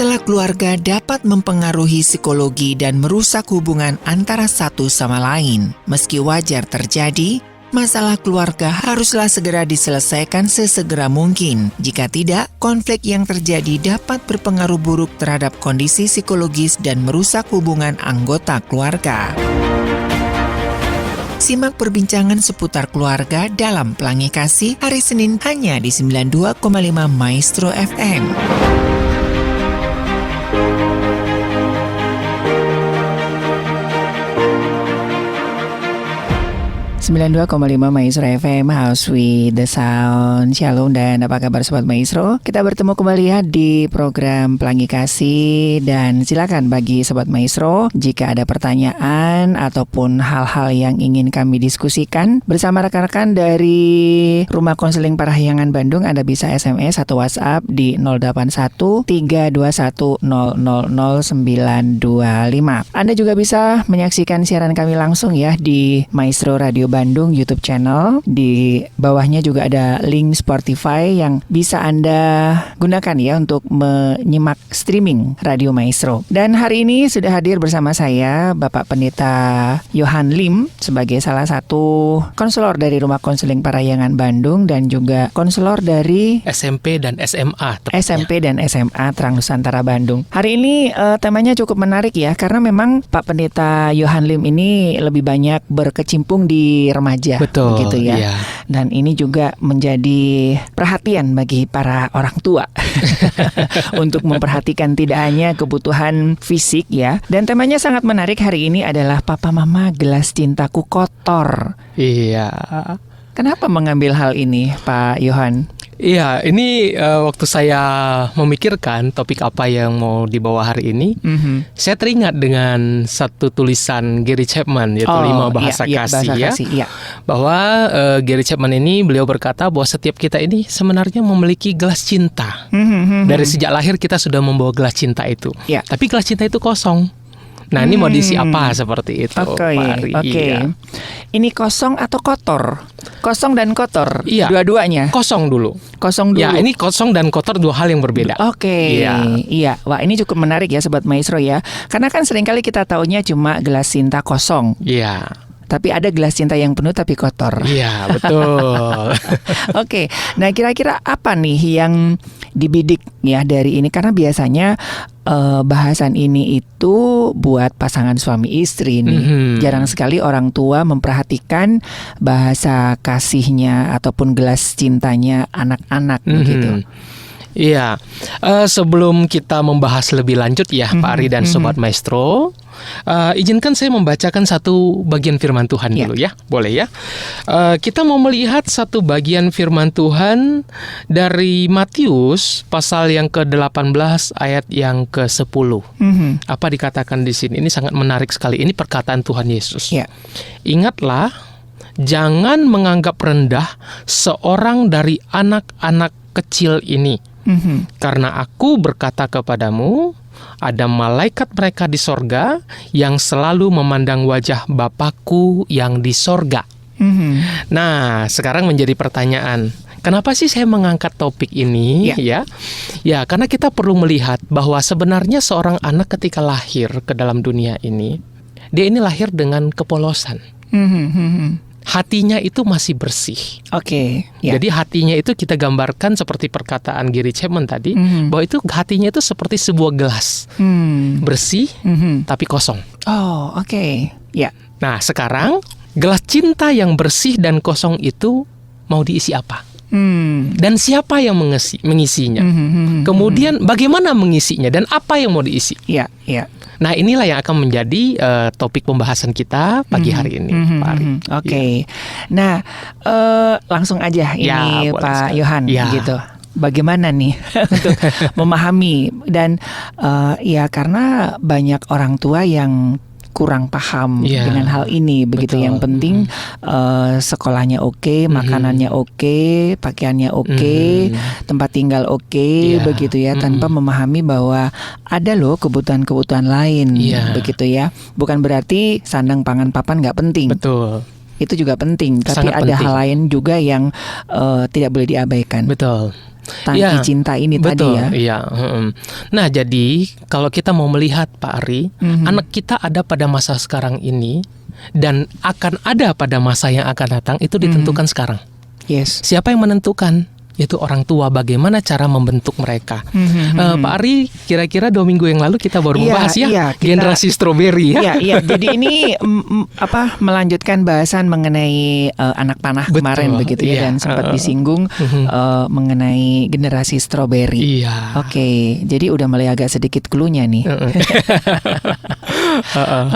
Masalah keluarga dapat mempengaruhi psikologi dan merusak hubungan antara satu sama lain. Meski wajar terjadi, masalah keluarga haruslah segera diselesaikan sesegera mungkin. Jika tidak, konflik yang terjadi dapat berpengaruh buruk terhadap kondisi psikologis dan merusak hubungan anggota keluarga. Simak perbincangan seputar keluarga dalam Pelangi Kasih hari Senin hanya di 92,5 Maestro FM. 92,5 Maestro FM, House with the Sound. Shalom dan apa kabar Sobat Maestro? Kita bertemu kembali ya di program Pelangi Kasih. Dan silakan bagi Sobat Maestro, jika ada pertanyaan ataupun hal-hal yang ingin kami diskusikan bersama rekan-rekan dari Rumah Konseling Parahyangan Bandung, Anda bisa SMS atau WhatsApp di 081 321 000925. Anda juga bisa menyaksikan siaran kami langsung ya di Maestro Radio Bandung YouTube channel. Di bawahnya juga ada link Spotify yang bisa Anda gunakan ya untuk menyimak streaming Radio Maestro. Dan hari ini sudah hadir bersama saya Bapak Pendeta Yohan Lim sebagai salah satu konselor dari Rumah Konseling Parahyangan Bandung dan juga konselor dari SMP dan SMA tepatnya. SMP dan SMA Terang Nusantara Bandung. Hari ini temanya cukup menarik ya, karena memang Pak Pendeta Yohan Lim ini lebih banyak berkecimpung di remaja. Betul, begitu ya. iya. Dan ini juga menjadi perhatian bagi para orang tua untuk memperhatikan tidak hanya kebutuhan fisik ya. Dan temanya sangat menarik hari ini adalah Papa Mama Gelas Cintaku Kotor. Iya. Kenapa mengambil hal ini, Pak Yohan? Iya, ini waktu saya memikirkan topik apa yang mau dibawa hari ini, saya teringat dengan satu tulisan Gary Chapman, yaitu 5 bahasa kasih ya. Iya. Bahwa Gary Chapman ini beliau berkata bahwa setiap kita ini sebenarnya memiliki gelas cinta. Dari sejak lahir kita sudah membawa gelas cinta itu. Ya. Tapi gelas cinta itu kosong. Nah, ini mau diisi apa seperti itu, Pak Ari? Oke. Iya. Ini kosong atau kotor? Kosong dan kotor, Iya. dua-duanya. Kosong dulu. Kosong dulu. Ya, ini kosong dan kotor dua hal yang berbeda. Oke. Iya. Wah, ini cukup menarik ya Sobat Maestro ya. Karena kan seringkali kita taunya cuma gelas cinta kosong. Iya. Tapi ada gelas cinta yang penuh tapi kotor. Iya, betul. Oke. Nah, kira-kira apa nih yang dibidik ya dari ini? Karena biasanya bahasan ini itu buat pasangan suami istri nih. Jarang sekali orang tua memperhatikan bahasa kasihnya ataupun gelas cintanya anak-anak begitu. Iya, sebelum kita membahas lebih lanjut ya Pak Ari dan Sobat Maestro, izinkan saya membacakan satu bagian firman Tuhan dulu ya, boleh ya? Kita mau melihat satu bagian firman Tuhan dari Matius pasal yang ke-18 ayat yang ke-10. Apa dikatakan di sini? Ini sangat menarik sekali. Ini perkataan Tuhan Yesus. Ingatlah, jangan menganggap rendah seorang dari anak-anak kecil ini. Karena aku berkata kepadamu, ada malaikat mereka di sorga yang selalu memandang wajah Bapakku yang di sorga. Nah, sekarang menjadi pertanyaan, kenapa sih saya mengangkat topik ini? Ya, karena kita perlu melihat bahwa sebenarnya seorang anak ketika lahir ke dalam dunia ini, dia ini lahir dengan kepolosan. Hatinya itu masih bersih. Jadi hatinya itu kita gambarkan seperti perkataan Gary Chapman tadi, bahwa itu hatinya itu seperti sebuah gelas bersih tapi kosong. Nah, sekarang gelas cinta yang bersih dan kosong itu mau diisi apa? Dan siapa yang mengisinya? Kemudian bagaimana mengisinya dan apa yang mau diisi? Nah, inilah yang akan menjadi topik pembahasan kita pagi hari ini, Pak Ari. Nah, langsung aja ini Pak Yohan gitu. Bagaimana nih untuk memahami dan karena banyak orang tua yang kurang paham dengan hal ini begitu. Betul. Yang penting sekolahnya oke, makanannya oke, pakaiannya oke, tempat tinggal oke, begitu ya, tanpa memahami bahwa ada loh kebutuhan-kebutuhan lain begitu ya. Bukan berarti sandang pangan papan nggak penting. Betul. Itu juga penting, tapi sangat ada penting. Hal lain juga yang tidak boleh diabaikan. Betul. tangki cinta ini betul, tadi ya. Iya. Nah, jadi kalau kita mau melihat Pak Ari, anak kita ada pada masa sekarang ini dan akan ada pada masa yang akan datang, itu ditentukan sekarang. Yes. Siapa yang menentukan? Yaitu orang tua. Bagaimana cara membentuk mereka. Pak Ari, kira-kira 2 minggu yang lalu kita baru membahas generasi stroberi ya. Iya. Jadi ini melanjutkan bahasan mengenai anak panah kemarin begitu ya, dan sempat disinggung mengenai generasi stroberi. Iya. Oke, jadi udah mulai agak sedikit cluenya nih.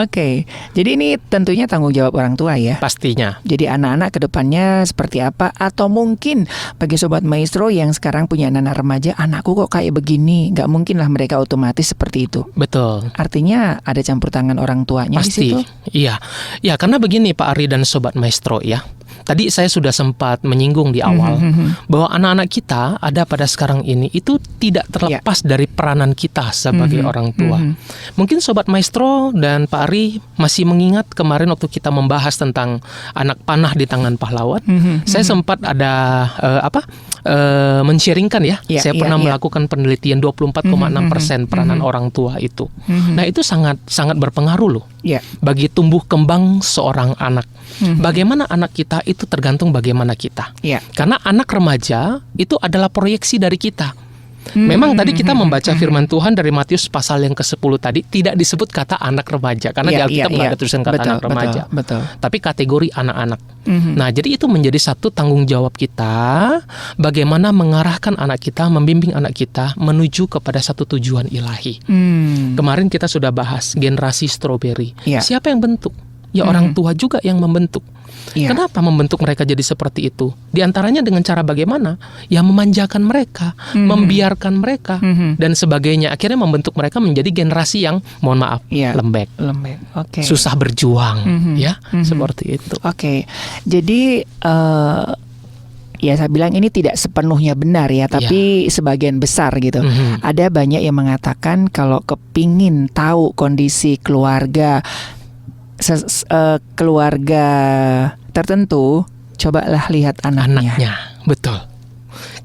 Oke, jadi ini tentunya tanggung jawab orang tua ya. Pastinya. Jadi anak-anak ke depannya seperti apa, atau mungkin bagi Sobat Maestro yang sekarang punya anak remaja, anakku kok kayak begini, nggak mungkin lah mereka otomatis seperti itu. Betul. Artinya ada campur tangan orang tuanya di situ. Iya. Ya, karena begini Pak Ari dan Sobat Maestro ya. Tadi saya sudah sempat menyinggung di awal bahwa anak-anak kita ada pada sekarang ini itu tidak terlepas dari peranan kita sebagai orang tua. Mungkin Sobat Maestro dan Pak Ari masih mengingat kemarin waktu kita membahas tentang anak panah di tangan pahlawan. Saya sempat ada men-sharingkan ya. Saya pernah melakukan penelitian 24,6% peranan orang tua itu. Nah, itu sangat berpengaruh loh. Bagi tumbuh kembang seorang anak. Bagaimana anak kita itu tergantung bagaimana kita. Karena anak remaja itu adalah proyeksi dari kita. Memang tadi kita membaca firman Tuhan dari Matius pasal yang ke-10 tadi tidak disebut kata anak remaja karena di Alkitab nggak ada tulisan kata anak remaja. Betul. Tapi kategori anak-anak. Nah, jadi itu menjadi satu tanggung jawab kita bagaimana mengarahkan anak kita, membimbing anak kita menuju kepada satu tujuan ilahi. Kemarin kita sudah bahas generasi stroberi. Siapa yang bentuk? Ya orang tua juga yang membentuk. Kenapa membentuk mereka jadi seperti itu? Di antaranya dengan cara bagaimana? Ya memanjakan mereka, membiarkan mereka, dan sebagainya. Akhirnya membentuk mereka menjadi generasi yang, mohon maaf, lembek. Susah berjuang, seperti itu. Jadi ya saya bilang ini tidak sepenuhnya benar ya, tapi sebagian besar gitu. Ada banyak yang mengatakan kalau kepingin tahu kondisi keluarga tertentu, cobalah lihat anaknya. Betul.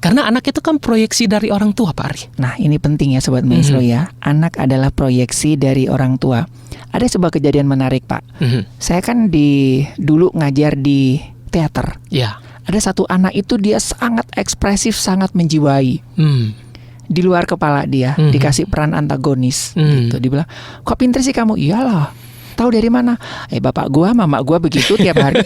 Karena anak itu kan proyeksi dari orang tua, Pak Ari. Nah, ini penting ya Sobat Maestro ya. Anak adalah proyeksi dari orang tua. Ada sebuah kejadian menarik, Pak. Saya kan dulu ngajar di teater. Ada satu anak itu dia sangat ekspresif, sangat menjiwai. Di luar kepala dia dikasih peran antagonis gitu. Dia bilang, "Kok pinter sih kamu?" "Iyalah. Tahu dari mana?" "Bapak gua, mama gua begitu tiap hari."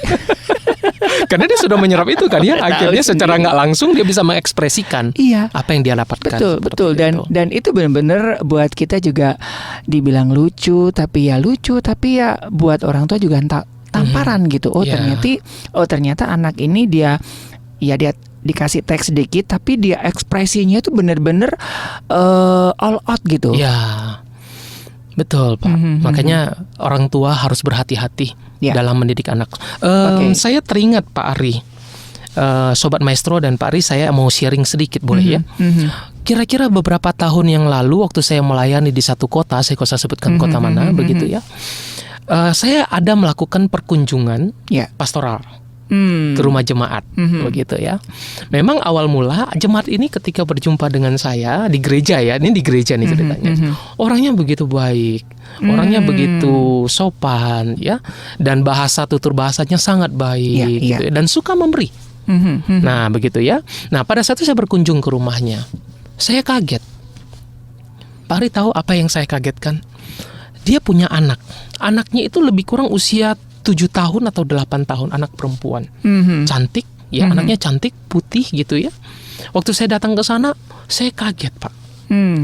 Karena dia sudah menyerap itu kan ya. Akhirnya secara nggak langsung dia bisa mengekspresikan apa yang dia dapatkan. Betul. Dan itu benar-benar buat kita juga dibilang lucu, tapi ya buat orang tua juga tamparan gitu. Ternyata anak ini dia dikasih teks sedikit, tapi dia ekspresinya itu benar-benar all out gitu. Betul, Pak. Makanya orang tua harus berhati-hati dalam mendidik anak. Saya teringat Pak Ari, Sobat Maestro dan Pak Ari, saya mau sharing sedikit boleh ya? Kira-kira beberapa tahun yang lalu waktu saya melayani di satu kota, saya usah sebutkan kota mana, begitu ya. Saya ada melakukan perkunjungan pastoral ke rumah jemaat, begitu ya. Memang awal mula jemaat ini ketika berjumpa dengan saya di gereja ya, ini di gereja nih ceritanya, orangnya begitu baik, orangnya begitu sopan ya, dan tutur bahasanya sangat baik, gitu ya, dan suka memberi. Nah begitu ya. Nah pada saat itu saya berkunjung ke rumahnya, saya kaget. Pak Ari tahu apa yang saya kagetkan? Dia punya anaknya itu lebih kurang usia 7 tahun atau 8 tahun, anak perempuan. Cantik, ya anaknya cantik, putih gitu ya. Waktu saya datang ke sana, saya kaget, Pak.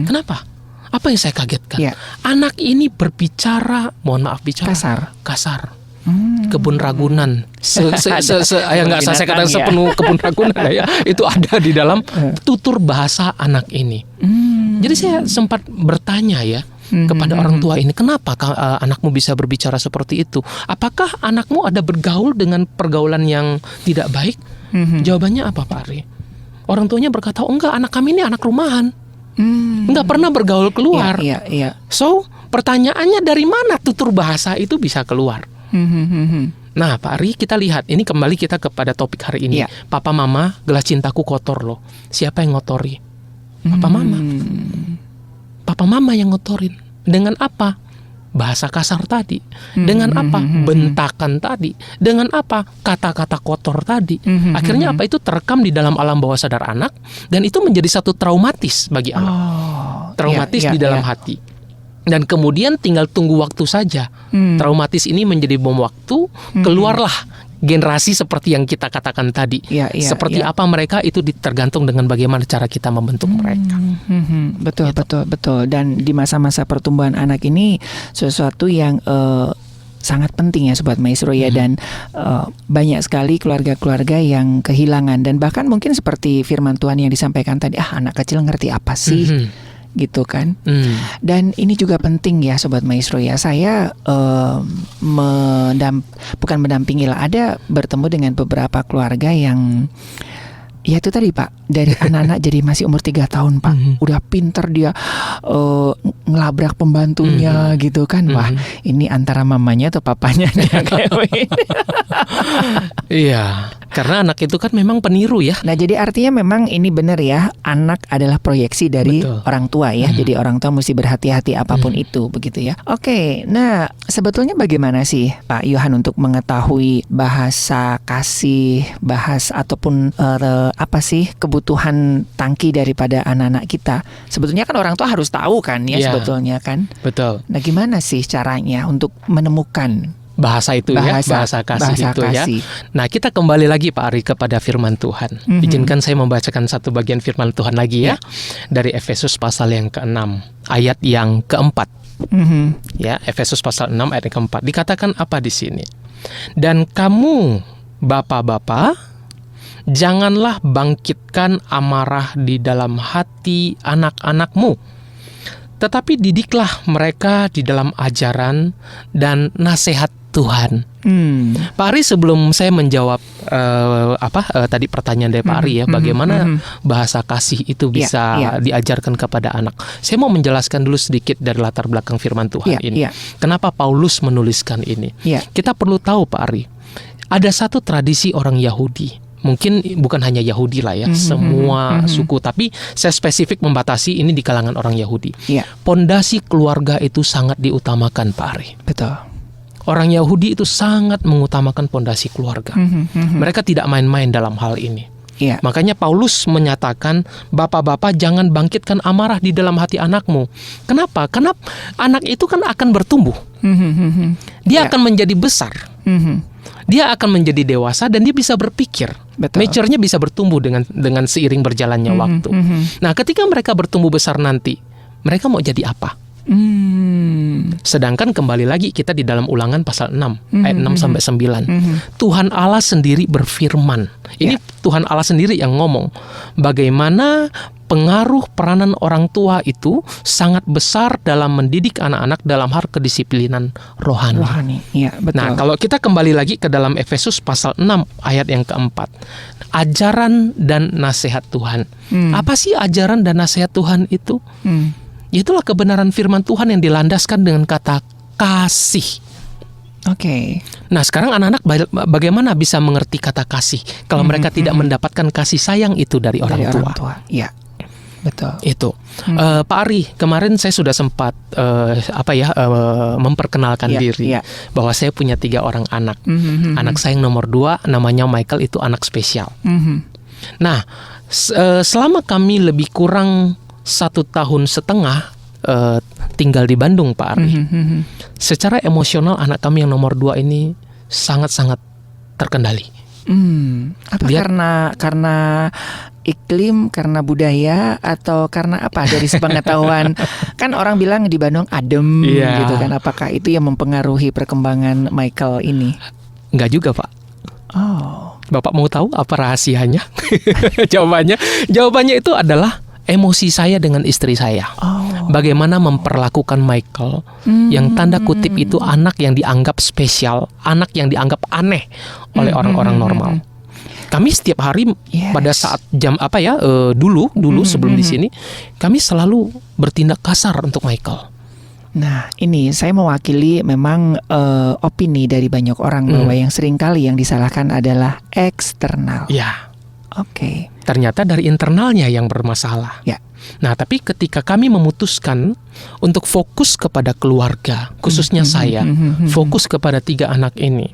Kenapa? Apa yang saya kagetkan? Anak ini berbicara, mohon maaf, bicara kasar. Kebun Ragunan. Nggak saya katakan sepenuh Kebun Ragunan ya. Itu ada di dalam tutur bahasa anak ini. Jadi saya sempat bertanya ya kepada orang tua ini, kenapa anakmu bisa berbicara seperti itu? Apakah anakmu ada bergaul dengan pergaulan yang tidak baik? Jawabannya apa, Pak Ari? Orang tuanya berkata, oh enggak, anak kami ini anak rumahan, enggak pernah bergaul keluar. So pertanyaannya, dari mana tutur bahasa itu bisa keluar? Nah, Pak Ari, kita lihat. Ini kembali kita kepada topik hari ini. Papa mama, gelas cintaku kotor loh. Siapa yang ngotori? Papa mama. Papa mama yang ngotorin. Dengan apa? Bahasa kasar tadi. Dengan apa? Bentakan tadi. Dengan apa? Kata-kata kotor tadi. Akhirnya apa? Itu terekam di dalam alam bawah sadar anak. Dan itu menjadi satu traumatis bagi anak. Traumatis di dalam hati. Dan kemudian tinggal tunggu waktu saja. Traumatis ini menjadi bom waktu. Keluarlah generasi seperti yang kita katakan tadi. Seperti apa mereka itu tergantung dengan bagaimana cara kita membentuk mereka. Betul, gitu. betul. Dan di masa-masa pertumbuhan anak ini sesuatu yang sangat penting ya Sobat Maestro ya. Dan banyak sekali keluarga-keluarga yang kehilangan. Dan bahkan mungkin seperti firman Tuhan yang disampaikan tadi, anak kecil ngerti apa sih? Gitu kan. Dan ini juga penting ya Sobat Maestro ya. Saya bukan mendampingi lah, ada bertemu dengan beberapa keluarga yang ya itu tadi Pak, dari anak-anak jadi masih umur 3 tahun Pak, udah pinter dia ngelabrak pembantunya gitu kan. Wah, ini antara mamanya atau papanya dia kayak begini. Iya, karena anak itu kan memang peniru ya. Nah, jadi artinya memang ini benar ya, anak adalah proyeksi dari orang tua ya. Jadi orang tua mesti berhati-hati apapun itu, begitu ya. Oke, nah sebetulnya bagaimana sih Pak Yohan untuk mengetahui bahasa kasih, ataupun apa sih kebutuhan tangki daripada anak-anak kita? Sebetulnya kan orang tua harus tahu kan ya, sebetulnya kan. Betul. Nah, gimana sih caranya untuk menemukan bahasa itu bahasa kasih itu ya. Nah, kita kembali lagi Pak Ari kepada firman Tuhan. Izinkan saya membacakan satu bagian firman Tuhan lagi ya. Dari Efesus pasal yang ke-6 ayat yang ke-4. Ya, Efesus pasal 6 ayat yang ke-4. Dikatakan apa di sini? Dan kamu bapak-bapak, janganlah bangkitkan amarah di dalam hati anak-anakmu, tetapi didiklah mereka di dalam ajaran dan nasihat Tuhan. Pak Ari, sebelum saya menjawab tadi pertanyaan dari Pak Ari ya, bagaimana bahasa kasih itu bisa diajarkan kepada anak. Saya mau menjelaskan dulu sedikit dari latar belakang firman Tuhan ini. Kenapa Paulus menuliskan ini? Kita perlu tahu Pak Ari, ada satu tradisi orang Yahudi. Mungkin bukan hanya Yahudi lah ya, semua suku. Tapi saya spesifik membatasi ini di kalangan orang Yahudi. Pondasi keluarga itu sangat diutamakan Pak Ari. Betul. Orang Yahudi itu sangat mengutamakan pondasi keluarga. Mereka tidak main-main dalam hal ini. Makanya Paulus menyatakan, bapak-bapak jangan bangkitkan amarah di dalam hati anakmu. Kenapa? Karena anak itu kan akan bertumbuh. Dia akan menjadi besar. Dia akan menjadi dewasa dan dia bisa berpikir. Nature-nya bisa bertumbuh dengan seiring berjalannya waktu. Nah, ketika mereka bertumbuh besar nanti, mereka mau jadi apa? Sedangkan kembali lagi kita di dalam Ulangan pasal 6 ayat 6 sampai 9. Tuhan Allah sendiri berfirman. Ini Tuhan Allah sendiri yang ngomong bagaimana pengaruh peranan orang tua itu sangat besar dalam mendidik anak-anak dalam hal kedisiplinan rohani. Betul. Nah, kalau kita kembali lagi ke dalam Efesus pasal 6 ayat yang keempat, ajaran dan nasihat Tuhan. Apa sih ajaran dan nasihat Tuhan itu? Itulah kebenaran firman Tuhan yang dilandaskan dengan kata kasih. Nah, sekarang anak-anak bagaimana bisa mengerti kata kasih kalau mereka tidak mendapatkan kasih sayang itu dari orang tua? Betul. Itu. Pak Ari, kemarin saya sudah sempat memperkenalkan diri bahwa saya punya 3 orang anak. Anak saya yang nomor 2 namanya Michael, itu anak spesial. Nah, selama kami lebih kurang 1 tahun setengah tinggal di Bandung Pak Ari, secara emosional anak kami yang nomor 2 ini sangat-sangat terkendali. Apa karena iklim, karena budaya, atau karena apa? Dari sepengetahuan kan orang bilang di Bandung adem gitu kan. Apakah itu yang mempengaruhi perkembangan Michael ini? Enggak juga Pak. Bapak mau tahu apa rahasianya? Jawabannya itu adalah emosi saya dengan istri saya. Bagaimana memperlakukan Michael yang tanda kutip itu anak yang dianggap spesial, anak yang dianggap aneh oleh orang-orang normal. Kami setiap hari pada saat jam dulu sebelum di sini, kami selalu bertindak kasar untuk Michael. Nah, ini saya mewakili memang opini dari banyak orang bahwa yang seringkali yang disalahkan adalah eksternal. Ya. Oke. Ternyata dari internalnya yang bermasalah. Ya. Nah, tapi ketika kami memutuskan untuk fokus kepada keluarga, khususnya saya, fokus kepada 3 anak ini,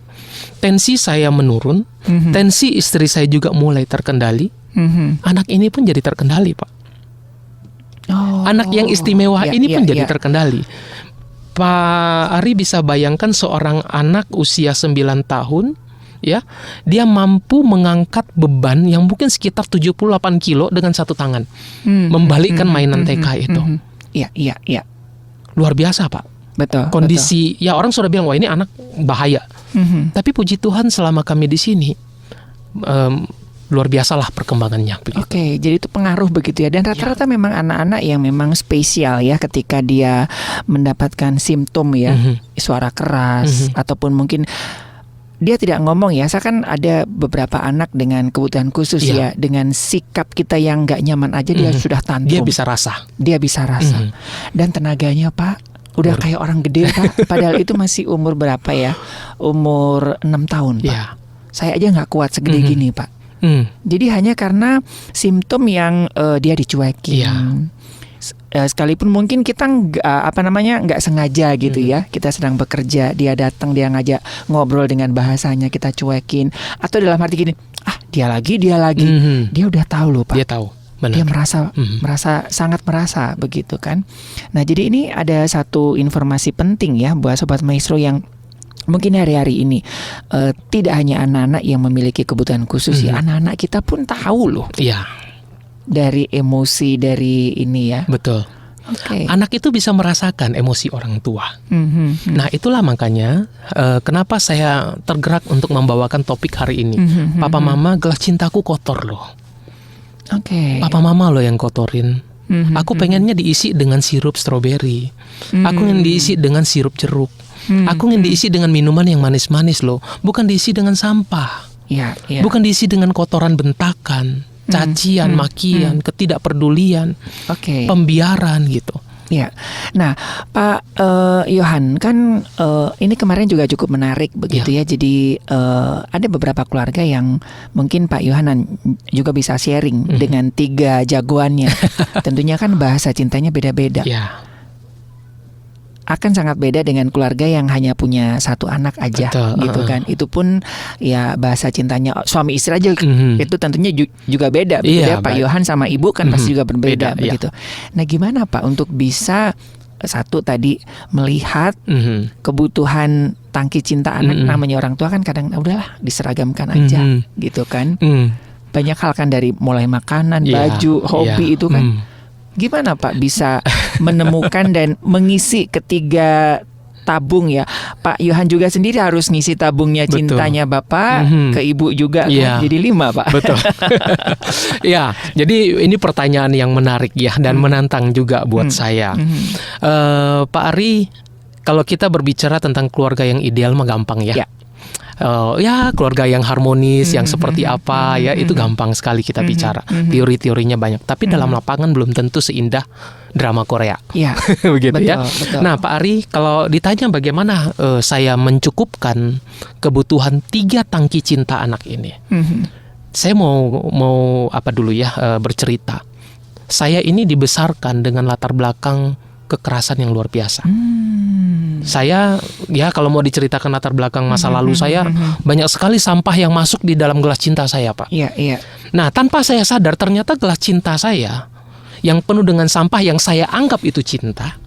tensi saya menurun, tensi istri saya juga mulai terkendali, anak ini pun jadi terkendali, Pak. Anak yang istimewa ini pun jadi terkendali. Pak Ari bisa bayangkan seorang anak usia 9 tahun, ya, dia mampu mengangkat beban yang mungkin sekitar 78 kilo dengan satu tangan, membalikkan mainan TK itu. Iya. Luar biasa, Pak. Betul. Kondisi, ya orang sudah bilang, wah ini anak bahaya. Tapi puji Tuhan selama kami di sini, luar biasalah perkembangannya. Oke, jadi itu pengaruh begitu ya. Dan rata-rata memang anak-anak yang memang spesial ya ketika dia mendapatkan simptom ya, suara keras ataupun mungkin dia tidak ngomong ya. Saya kan ada beberapa anak dengan kebutuhan khusus ya, dengan sikap kita yang nggak nyaman aja dia sudah tantrum. Dia bisa rasa. Dan tenaganya, Pak, udah kayak orang gede, Pak. Padahal itu masih umur berapa ya? Umur 6 tahun, Pak. Saya aja nggak kuat segede gini, Pak. Jadi hanya karena simptom yang dia dicuekin. Sekalipun mungkin kita nggak sengaja gitu ya, kita sedang bekerja, dia datang, dia ngajak ngobrol dengan bahasanya, kita cuekin, atau dalam arti gini, dia lagi, dia udah tahu loh, Pak. Dia tahu. Benar. Dia sangat merasa begitu kan. Nah, jadi ini ada satu informasi penting ya buat Sobat Maestro yang mungkin hari-hari ini tidak hanya anak-anak yang memiliki kebutuhan khusus ya, anak-anak kita pun tahu loh. Iya. Dari emosi dari ini ya. Betul. Okay. Anak itu bisa merasakan emosi orang tua. Nah, itulah makanya kenapa saya tergerak untuk membawakan topik hari ini. Papa Mama, gelas cintaku kotor loh. Oke. Papa Mama loh yang kotorin. Aku pengennya diisi dengan sirup stroberi. Aku ingin diisi dengan sirup jeruk. Aku ingin diisi dengan minuman yang manis-manis loh, bukan diisi dengan sampah. Bukan diisi dengan kotoran bentakan, cacian, makian, ketidakpedulian, pembiaran gitu. Ya, nah Pak Yohan kan ini kemarin juga cukup menarik begitu ya. Jadi ada beberapa keluarga yang mungkin Pak Yohan juga bisa sharing dengan 3 jagoannya. Tentunya kan bahasa cintanya beda-beda. Akan sangat beda dengan keluarga yang hanya punya 1 anak aja. Betul, gitu kan. Itu pun ya bahasa cintanya suami istri aja itu tentunya juga beda. Beda Pak Yohan sama Ibu kan pasti juga berbeda begitu. Nah, gimana Pak untuk bisa satu tadi melihat kebutuhan tangki cinta anak, namanya orang tua kan kadang udahlah diseragamkan aja gitu kan. Banyak hal kan dari mulai makanan, baju, hobi itu kan. Gimana Pak bisa menemukan dan mengisi ketiga tabung ya? Pak Yohan juga sendiri harus ngisi tabungnya cintanya Bapak ke Ibu juga kan? Jadi 5 Pak. Betul. Ya, jadi ini pertanyaan yang menarik ya dan menantang juga buat saya. Pak Ari, kalau kita berbicara tentang keluarga yang ideal mah gampang ya. Ya keluarga yang harmonis, yang seperti apa ya, itu gampang sekali kita bicara. Teori-teorinya banyak, tapi dalam lapangan belum tentu seindah drama Korea. Begitu betul, ya. Betul. Nah Pak Ari, kalau ditanya bagaimana saya mencukupkan kebutuhan 3 tangki cinta anak ini, saya mau apa dulu ya, bercerita. Saya ini dibesarkan dengan latar belakang kekerasan yang luar biasa. Saya ya kalau mau diceritakan latar belakang masa lalu saya, banyak sekali sampah yang masuk di dalam gelas cinta saya, Pak. Nah, tanpa saya sadar ternyata gelas cinta saya yang penuh dengan sampah yang saya anggap itu cinta,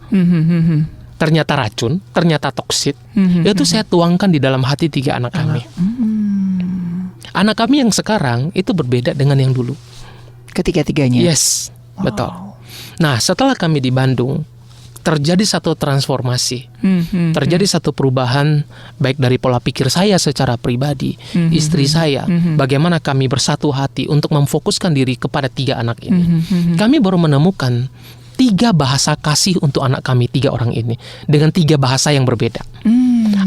ternyata racun, ternyata toksit. Itu saya tuangkan di dalam hati 3 anak kami. Anak kami yang sekarang itu berbeda dengan yang dulu. Ketiga-tiganya. Yes, betul. Nah, setelah kami di Bandung, terjadi satu transformasi, terjadi satu perubahan baik dari pola pikir saya secara pribadi, istri saya, bagaimana kami bersatu hati untuk memfokuskan diri kepada 3 anak ini. Kami baru menemukan 3 bahasa kasih untuk anak kami 3 orang ini dengan 3 bahasa yang berbeda.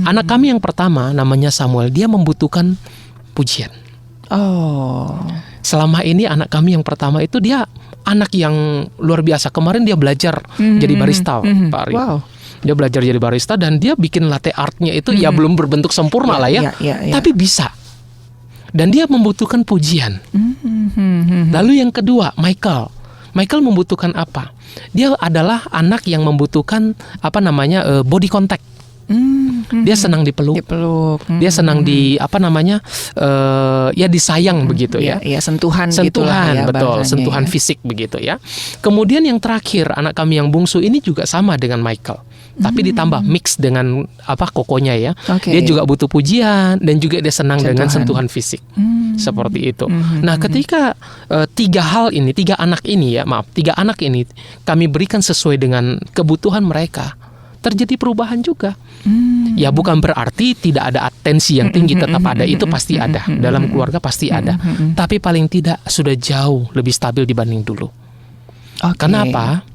Anak kami yang pertama namanya Samuel, dia membutuhkan pujian. Selama ini anak kami yang pertama itu dia anak yang luar biasa. Kemarin dia belajar jadi barista, Pak Ari. Dia belajar jadi barista dan dia bikin latte artnya itu ya belum berbentuk sempurna lah ya. Tapi bisa. Dan dia membutuhkan pujian. Lalu yang kedua, Michael membutuhkan apa? Dia adalah anak yang membutuhkan body contact. Dia senang dipeluk. Dia senang disayang begitu ya. Sentuhan ya, betul, sentuhan fisik begitu ya. Kemudian yang terakhir, anak kami yang bungsu ini juga sama dengan Michael. Tapi ditambah mix dengan kokonya ya. Dia juga butuh pujian dan juga dia senang dengan sentuhan fisik. Seperti itu. Nah, ketika tiga anak ini kami berikan sesuai dengan kebutuhan mereka, terjadi perubahan juga. Ya bukan berarti tidak ada atensi yang tinggi, tetap ada, itu pasti ada. Dalam keluarga pasti ada. Tapi paling tidak sudah jauh lebih stabil dibanding dulu. Kenapa?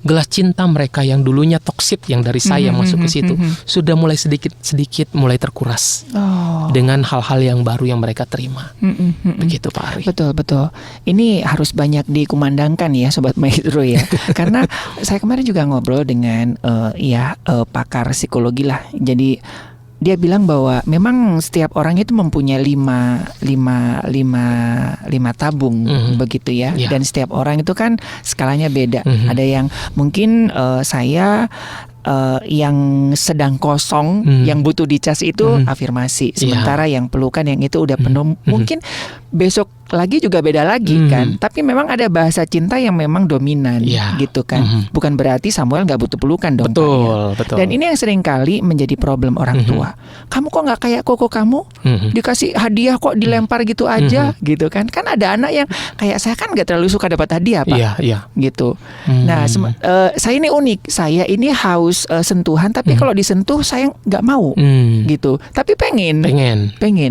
Gelas cinta mereka yang dulunya toksit, yang dari saya masuk ke situ, sudah mulai sedikit mulai terkuras dengan hal-hal yang baru yang mereka terima. Begitu Pak Ari. Betul. Ini harus banyak dikumandangkan ya Sobat Maestro ya. Karena saya kemarin juga ngobrol dengan pakar psikologi lah. Jadi dia bilang bahwa memang setiap orang itu mempunyai lima tabung begitu ya. Dan setiap orang itu kan skalanya beda. Ada yang mungkin saya yang sedang kosong, yang butuh dicas itu afirmasi. Sementara yang pelukan yang itu udah penuh. Mungkin besok lagi juga beda lagi kan. Tapi memang ada bahasa cinta yang memang dominan gitu kan. Bukan berarti Samuel gak butuh pelukan dong. Betul. Dan ini yang sering kali menjadi problem orang tua. Kamu kok gak kayak koko kamu? Dikasih hadiah kok dilempar gitu aja gitu kan. Kan ada anak yang kayak saya kan gak terlalu suka dapat hadiah Pak. Gitu. Nah saya ini unik. Saya ini haus sentuhan, tapi kalau disentuh saya gak mau gitu. Tapi pengen.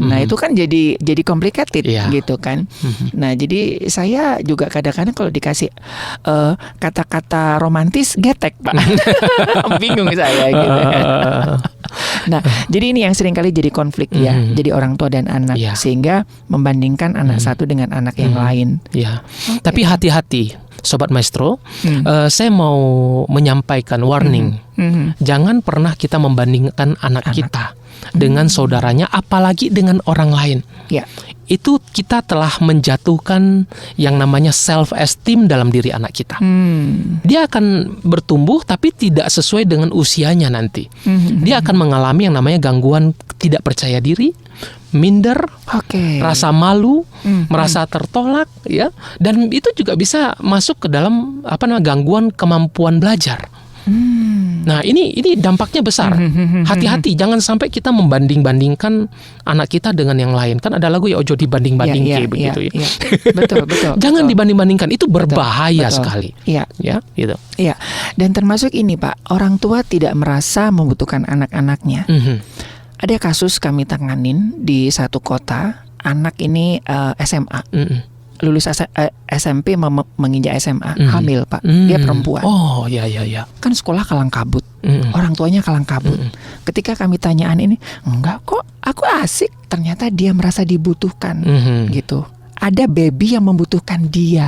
Nah itu kan jadi complicated gitu kan. Nah jadi saya juga kadang-kadang kalau dikasih kata-kata romantis getek Pak. Bingung saya gitu. Nah jadi ini yang sering kali jadi konflik ya. Jadi orang tua dan anak sehingga membandingkan anak satu dengan anak yang lain. Tapi hati-hati Sobat Maestro, saya mau menyampaikan warning. Jangan pernah kita membandingkan anak kita dengan saudaranya, apalagi dengan orang lain. Itu kita telah menjatuhkan yang namanya self-esteem dalam diri anak kita. Dia akan bertumbuh tapi tidak sesuai dengan usianya nanti. Dia akan mengalami yang namanya gangguan tidak percaya diri, minder, rasa malu, merasa tertolak, ya. Dan itu juga bisa masuk ke dalam gangguan kemampuan belajar. Nah ini dampaknya besar. Hati-hati, jangan sampai kita membanding-bandingkan anak kita dengan yang lain. Kan ada lagu ya ojo dibanding-bandingke begitu ya. Betul. Jangan dibanding-bandingkan, itu berbahaya sekali. Ya, gitu. Iya. Dan termasuk ini Pak, orang tua tidak merasa membutuhkan anak-anaknya. Ada kasus kami tanganin di satu kota, anak ini SMA. Lulus SMP menginjak SMA, hamil Pak. Dia perempuan. Oh ya. Kan sekolah kalang kabut. Orang tuanya kalang kabut. Ketika kami tanyaan ini, enggak kok, aku asik. Ternyata dia merasa dibutuhkan gitu. Ada baby yang membutuhkan dia.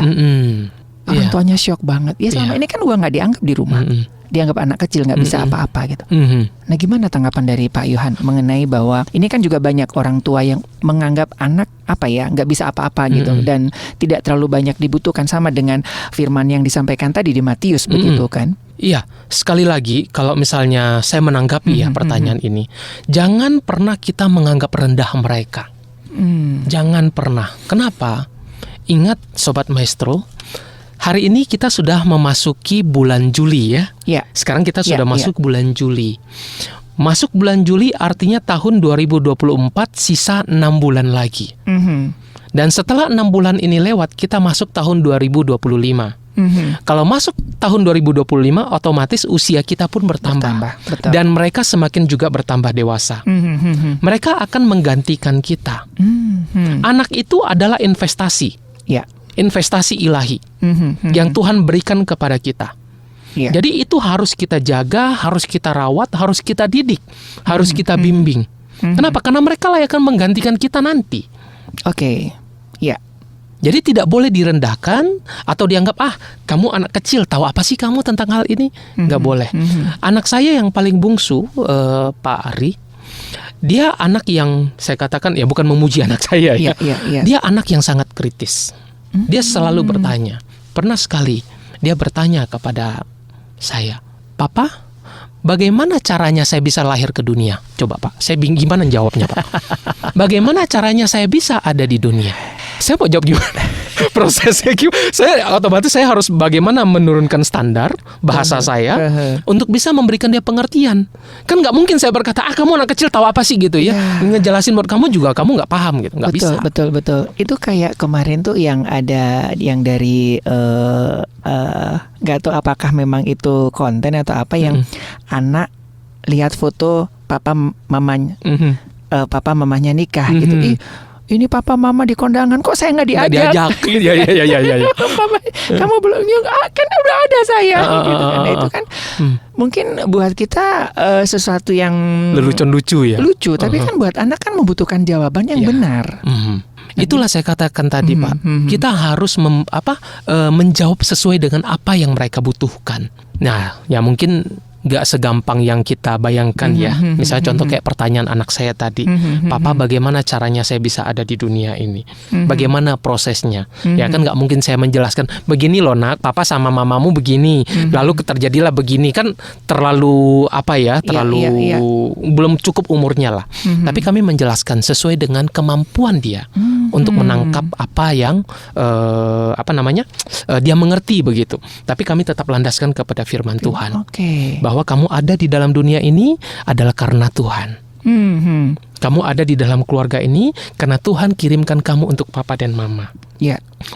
Orang tuanya shock banget. Ya selama ini kan gua nggak dianggap di rumah. Dianggap anak kecil, nggak bisa apa-apa gitu. Nah gimana tanggapan dari Pak Yohan mengenai bahwa ini kan juga banyak orang tua yang menganggap anak nggak bisa apa-apa gitu, dan tidak terlalu banyak dibutuhkan, sama dengan firman yang disampaikan tadi di Matius begitu kan? Iya, sekali lagi kalau misalnya saya menanggapi pertanyaan ini, jangan pernah kita menganggap rendah mereka. Jangan pernah. Kenapa? Ingat Sobat Maestro, hari ini kita sudah memasuki bulan Juli ya. Sekarang kita sudah masuk bulan Juli. Masuk bulan Juli artinya tahun 2024 sisa 6 bulan lagi. Dan setelah 6 bulan ini lewat, kita masuk tahun 2025. Kalau masuk tahun 2025, otomatis usia kita pun bertambah. Dan mereka semakin juga bertambah dewasa. Mereka akan menggantikan kita. Anak itu adalah investasi. Investasi ilahi yang Tuhan berikan kepada kita. Jadi itu harus kita jaga, harus kita rawat, harus kita didik, harus kita bimbing. Kenapa? Karena mereka lah yang akan menggantikan kita nanti. Jadi tidak boleh direndahkan atau dianggap kamu anak kecil, tahu apa sih kamu tentang hal ini? Nggak boleh. Anak saya yang paling bungsu, Pak Ari, dia anak yang saya katakan ya bukan memuji anak saya ya. Dia anak yang sangat kritis. Dia selalu bertanya. Pernah sekali dia bertanya kepada saya, "Papa, bagaimana caranya saya bisa lahir ke dunia?" Coba Pak, saya bingung gimana jawabnya Pak. Bagaimana caranya saya bisa ada di dunia? Saya mau jawab gimana? Prosesnya saya otomatis saya harus bagaimana menurunkan standar bahasa saya untuk bisa memberikan dia pengertian. Kan nggak mungkin saya berkata kamu anak kecil tahu apa sih gitu ya. Ngejelasin buat kamu juga kamu nggak paham gitu, nggak bisa. Betul. Itu kayak kemarin tuh yang ada yang dari nggak tahu apakah memang itu konten atau apa yang anak lihat foto papa mamanya nikah gitu. Ini papa mama di kondangan, kok saya nggak diajak? Iya. Papa, kamu belum kan udah ada saya gitu kan. Nah, itu kan mungkin buat kita sesuatu yang lucu ya. Lucu, tapi kan buat anak kan membutuhkan jawaban yang benar. Itulah saya katakan tadi Pak, kita harus menjawab sesuai dengan apa yang mereka butuhkan. Nah, ya mungkin gak segampang yang kita bayangkan ya. Misalnya contoh kayak pertanyaan anak saya tadi, "Papa, bagaimana caranya saya bisa ada di dunia ini? Bagaimana prosesnya?" Ya kan gak mungkin saya menjelaskan, "Begini loh nak, papa sama mamamu begini, lalu terjadilah begini." Kan terlalu belum cukup umurnya lah. Tapi kami menjelaskan sesuai dengan kemampuan dia untuk menangkap apa yang dia mengerti begitu. Tapi kami tetap landaskan kepada firman Tuhan. Bahwa kamu ada di dalam dunia ini adalah karena Tuhan. Kamu ada di dalam keluarga ini karena Tuhan kirimkan kamu untuk papa dan mama.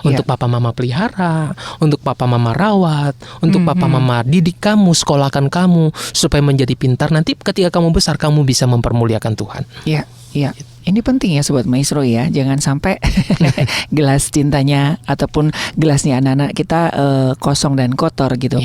Untuk papa mama pelihara, untuk papa mama rawat, untuk papa mama didik kamu, sekolahkan kamu supaya menjadi pintar. Nanti ketika kamu besar kamu bisa mempermuliakan Tuhan. Iya. Ini penting ya Sobat Maestro ya. Jangan sampai gelas cintanya ataupun gelasnya anak-anak kita kosong dan kotor gitu.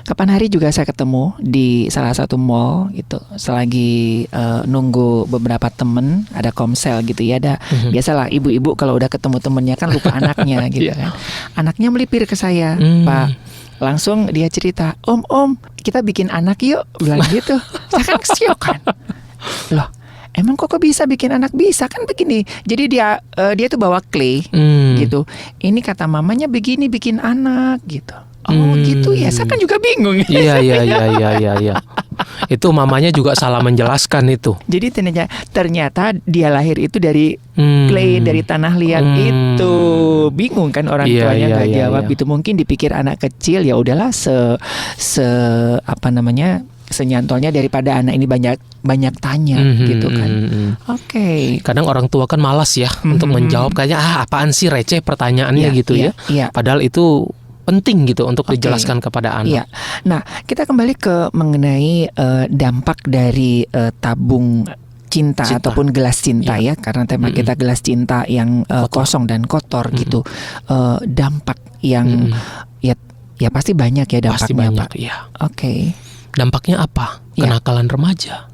Kapan hari juga saya ketemu di salah satu mall gitu. Selagi nunggu beberapa temen, ada komsel gitu ya. Ada biasalah ibu-ibu kalau udah ketemu temennya kan lupa anaknya gitu kan. Anaknya melipir ke saya, "Pak." Langsung dia cerita, Om, kita bikin anak yuk." Bilang gitu. Saya kan kesiokan. Loh, emang kok bisa bikin anak? Bisa kan begini. Jadi dia tuh bawa clay gitu. Ini kata mamanya begini bikin anak gitu. Gitu ya. Saya kan juga bingung. Iya. Itu mamanya juga salah menjelaskan itu. Jadi ternyata dia lahir itu dari clay, dari tanah liat itu. Bingung kan orang tuanya nggak jawab gitu. Mungkin dipikir anak kecil ya udahlah senyantolnya daripada anak ini banyak tanya gitu kan. Kadang orang tua kan malas ya untuk menjawab, kayaknya apaan sih receh pertanyaannya gitu ya. Padahal itu penting gitu untuk dijelaskan kepada anak. Nah, kita kembali ke mengenai dampak dari tabung cinta ataupun gelas cinta ya, karena tema kita gelas cinta yang kosong dan kotor gitu. Dampak yang ya pasti banyak ya dampaknya. Pasti banyak, Pak. ya. Dampaknya apa? Kenakalan remaja,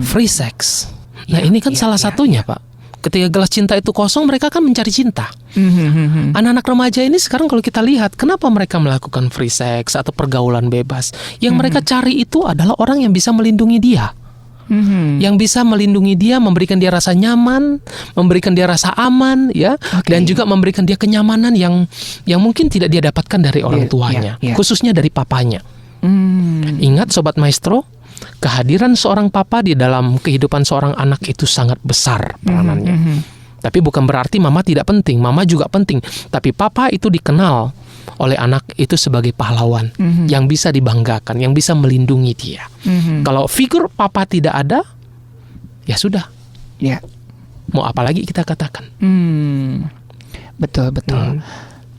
free sex. Nah ini kan salah satunya Pak. Ketika gelas cinta itu kosong, mereka kan mencari cinta. Anak-anak remaja ini sekarang kalau kita lihat, kenapa mereka melakukan free sex atau pergaulan bebas? Yang mereka cari itu adalah orang yang bisa melindungi dia. Yang bisa melindungi dia, memberikan dia rasa nyaman, memberikan dia rasa aman, ya, dan juga memberikan dia kenyamanan yang mungkin tidak dia dapatkan dari orang tuanya, khususnya dari papanya. Ingat Sobat Maestro, kehadiran seorang papa di dalam kehidupan seorang anak itu sangat besar peranannya. Tapi bukan berarti mama tidak penting, mama juga penting. Tapi papa itu dikenal oleh anak itu sebagai pahlawan yang bisa dibanggakan, yang bisa melindungi dia. Kalau figur papa tidak ada, ya sudah. Mau apa lagi kita katakan? Betul.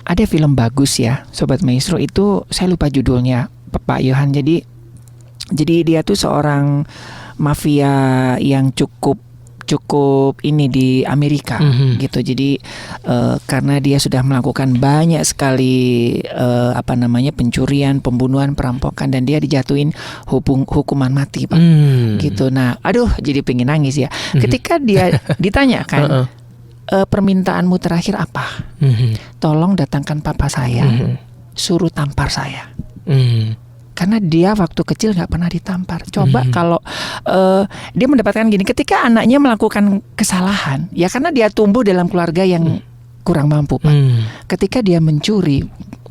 Ada film bagus ya, Sobat Maestro, itu saya lupa judulnya, Pak Yohan. Jadi dia tuh seorang mafia yang cukup ini di Amerika gitu. Jadi karena dia sudah melakukan banyak sekali pencurian, pembunuhan, perampokan, dan dia dijatuhin hukuman mati Pak. Gitu. Nah, jadi pengen nangis ya. Ketika dia ditanyakan permintaanmu terakhir apa? Tolong datangkan papa saya, suruh tampar saya. Karena dia waktu kecil nggak pernah ditampar. Coba kalau dia mendapatkan gini, ketika anaknya melakukan kesalahan, ya karena dia tumbuh dalam keluarga yang kurang mampu, Pak. Ketika dia mencuri,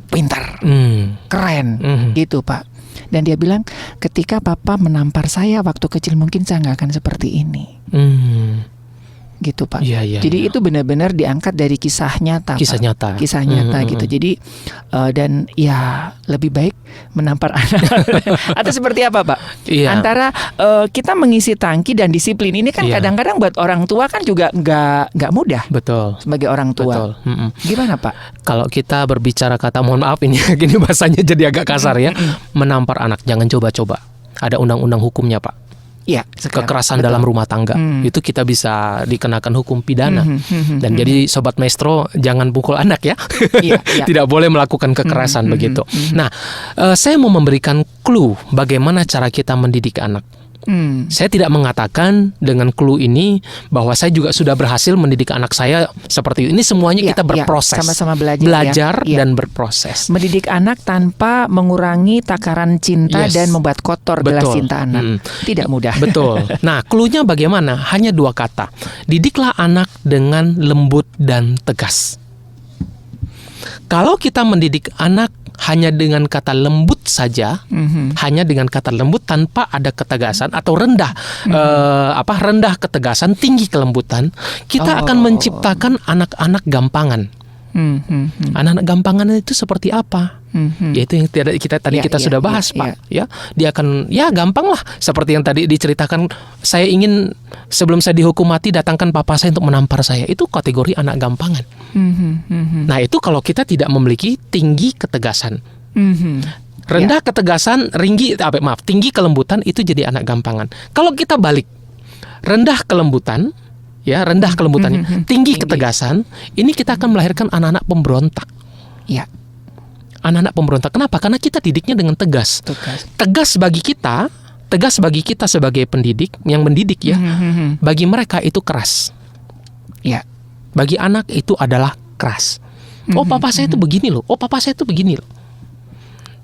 pintar, keren, gitu, Pak. Dan dia bilang, ketika papa menampar saya waktu kecil, mungkin saya nggak akan seperti ini. Gitu, Pak. Jadi itu benar-benar diangkat dari kisah nyata. Kisah nyata gitu. Jadi dan ya lebih baik menampar anak. Atau seperti apa, Pak? Antara kita mengisi tangki dan disiplin ini kan kadang-kadang buat orang tua kan juga nggak mudah. Betul. Sebagai orang tua. Gimana, Pak? Kalau kita berbicara kata, mohon maaf ini gini bahasanya jadi agak kasar ya. Menampar anak jangan coba-coba. Ada undang-undang hukumnya, Pak. Ya, kekerasan dalam rumah tangga itu kita bisa dikenakan hukum pidana. Dan jadi Sobat Maestro jangan pukul anak ya. Tidak boleh melakukan kekerasan begitu. Nah, saya mau memberikan clue bagaimana cara kita mendidik anak. Saya tidak mengatakan dengan clue ini bahwa saya juga sudah berhasil mendidik anak saya seperti ini. Semuanya kita berproses, sama-sama belajar dan berproses. Mendidik anak tanpa mengurangi takaran cinta dan membuat kotor gelas cinta anak. Tidak mudah. Betul. Nah, clue-nya bagaimana? Hanya 2 kata. Didiklah anak dengan lembut dan tegas. Kalau kita mendidik anak hanya dengan kata lembut saja, hanya dengan kata lembut tanpa ada ketegasan atau rendah ketegasan, tinggi kelembutan, kita akan menciptakan anak-anak gampangan. Anak-anak gampangan itu seperti apa? Yaitu yang kita sudah bahas, Pak. Ya, dia akan gampang lah. Seperti yang tadi diceritakan, saya ingin sebelum saya dihukum mati datangkan papa saya untuk menampar saya. Itu kategori anak gampangan. Nah, itu kalau kita tidak memiliki tinggi ketegasan. Rendah ketegasan, tinggi kelembutan itu jadi anak gampangan. Kalau kita balik, rendah kelembutan, tinggi ketegasan, ini kita akan melahirkan anak-anak pemberontak. Anak-anak pemberontak. Kenapa? Karena kita didiknya dengan tegas. Tegas bagi kita sebagai pendidik yang mendidik ya. Bagi mereka itu keras. Bagi anak itu adalah keras. Oh, papa saya itu begini loh. Oh, papa saya itu begini loh.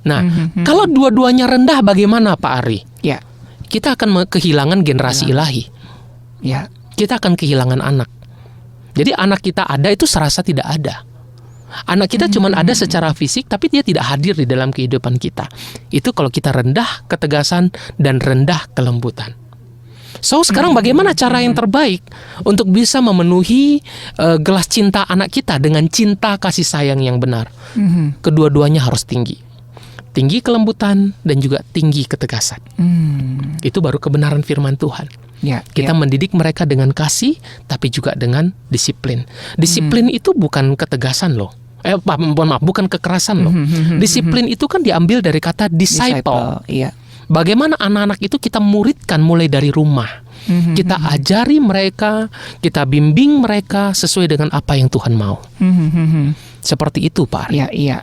Nah, kalau dua-duanya rendah bagaimana, Pak Ari? Kita akan kehilangan generasi ilahi. Kita akan kehilangan anak. Jadi anak kita ada itu serasa tidak ada. Anak kita cuma ada secara fisik, tapi dia tidak hadir di dalam kehidupan kita. Itu kalau kita rendah ketegasan dan rendah kelembutan. So, sekarang bagaimana cara yang terbaik untuk bisa memenuhi gelas cinta anak kita dengan cinta kasih sayang yang benar? Kedua-duanya harus tinggi. Tinggi kelembutan dan juga tinggi ketegasan. Itu baru kebenaran firman Tuhan. Kita mendidik mereka dengan kasih, tapi juga dengan disiplin. Disiplin itu bukan ketegasan loh. Bukan kekerasan loh. Disiplin itu kan diambil dari kata disciple. Bagaimana anak-anak itu kita muridkan mulai dari rumah. Kita ajari mereka, kita bimbing mereka sesuai dengan apa yang Tuhan mau. Seperti itu, Pak. Iya,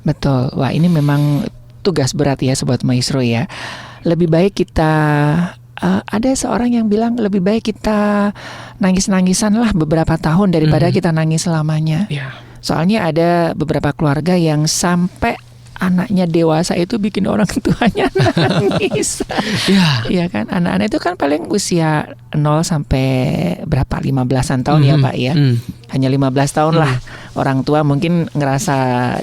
betul. Wah, ini memang tugas berat ya, Sobat Maestro ya. Lebih baik kita ada seorang yang bilang lebih baik kita nangis-nangisan lah beberapa tahun daripada kita nangis selamanya. Soalnya ada beberapa keluarga yang sampai anaknya dewasa itu bikin orang tuanya nangis. Iya kan, anak-anak itu kan paling usia 0 sampai berapa, 15-an tahun ya Pak ya. Hanya 15 tahun lah orang tua mungkin ngerasa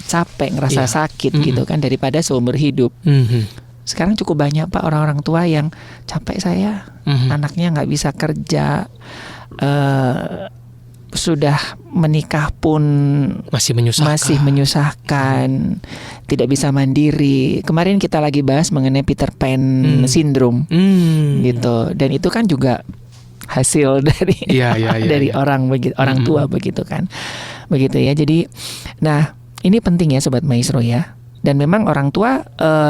capek, ngerasa sakit gitu kan, daripada seumur hidup. Sekarang cukup banyak Pak orang-orang tua yang capek saya, anaknya nggak bisa kerja, sudah menikah pun masih menyusahkan, tidak bisa mandiri. Kemarin kita lagi bahas mengenai Peter Pan syndrome, gitu. Dan itu kan juga hasil dari dari orang tua begitu kan, begitu ya. Jadi, nah ini penting ya Sobat Maestro ya. Dan memang orang tua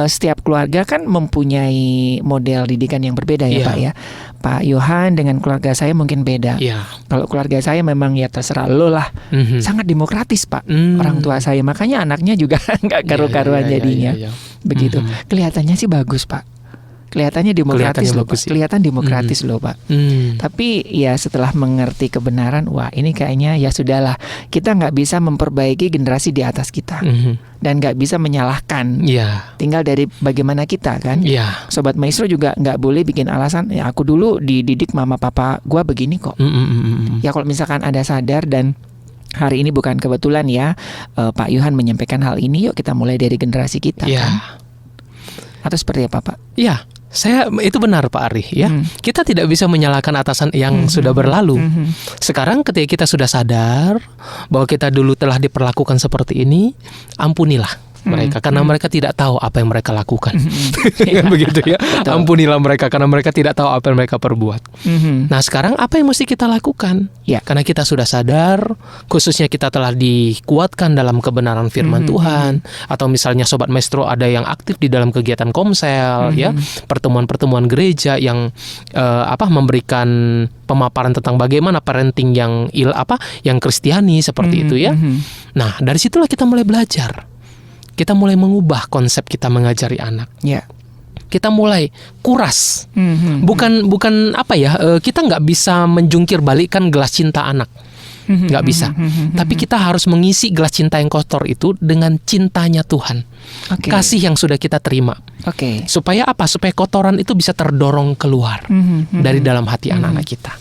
setiap keluarga kan mempunyai model didikan yang berbeda ya Pak ya. Pak Yohan dengan keluarga saya mungkin beda. Kalau keluarga saya memang ya terserah lo lah. Sangat demokratis Pak orang tua saya. Makanya anaknya juga nggak karu-karuan jadinya. Begitu. Kelihatannya sih bagus Pak. Kelihatannya demokratis loh, Pak. Kelihatan demokratis loh, Pak. Tapi ya setelah mengerti kebenaran, wah ini kayaknya ya sudahlah. Kita nggak bisa memperbaiki generasi di atas kita, dan nggak bisa menyalahkan. Tinggal dari bagaimana kita kan. Sobat Maestro juga nggak boleh bikin alasan. Ya aku dulu dididik mama papa gue begini kok. Ya kalau misalkan ada sadar dan hari ini bukan kebetulan ya, Pak Yohan menyampaikan hal ini. Yuk kita mulai dari generasi kita kan. Atau seperti apa, Pak? Iya. Itu benar Pak Ari ya. Kita tidak bisa menyalahkan atasan yang sudah berlalu. Sekarang ketika kita sudah sadar bahwa kita dulu telah diperlakukan seperti ini, ampunilah mereka karena mereka tidak tahu apa yang mereka lakukan. Begitu ya. Ampunilah mereka karena mereka tidak tahu apa yang mereka perbuat. Nah, sekarang apa yang mesti kita lakukan? Karena kita sudah sadar, khususnya kita telah dikuatkan dalam kebenaran firman Tuhan, atau misalnya Sobat Maestro ada yang aktif di dalam kegiatan komsel, ya, pertemuan-pertemuan gereja yang memberikan pemaparan tentang bagaimana parenting yang Kristiani seperti itu ya. Nah, dari situlah kita mulai belajar. Kita mulai mengubah konsep kita mengajari anak. Kita mulai kuras. Bukan kita nggak bisa menjungkir balikkan gelas cinta anak. Nggak bisa. Tapi kita harus mengisi gelas cinta yang kotor itu dengan cintanya Tuhan. Kasih yang sudah kita terima. Supaya apa? Supaya kotoran itu bisa terdorong keluar dari dalam hati anak-anak kita.